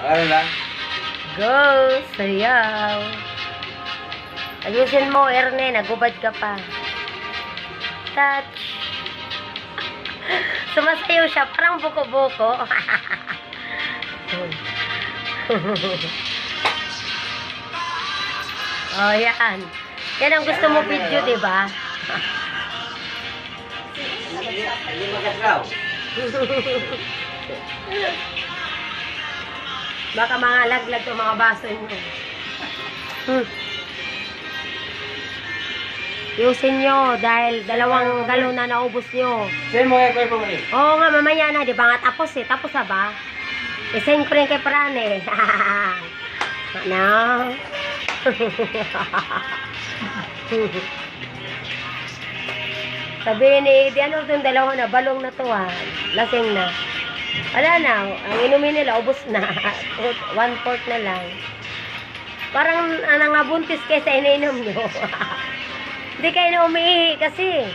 Ano lang? Go, sayaw. Ayusin mo, Erne, nagubad ka pa. Touch. Sumasayaw siya, parang buko-buko. Oh, yan. Yan ang gusto mo video, di ba? Hindi magaslaw. Baka mga laglag o mga baso nyo. Yusin nyo dahil 2 galon na naubos nyo. Saan mo kaya ko rin? Oo nga, mamaya na, di ba nga tapos eh. Tapos na ba? Isang ko rin kay Prane. Ano? Sabihin ni, di ano itong 2 na, balong na to ha. Lasing na. Wala na, ang inumin nila, ubos na. 1/4 na lang. Parang nangabuntis kayo sa ininom nyo. Hindi kayo na umiihi kasi.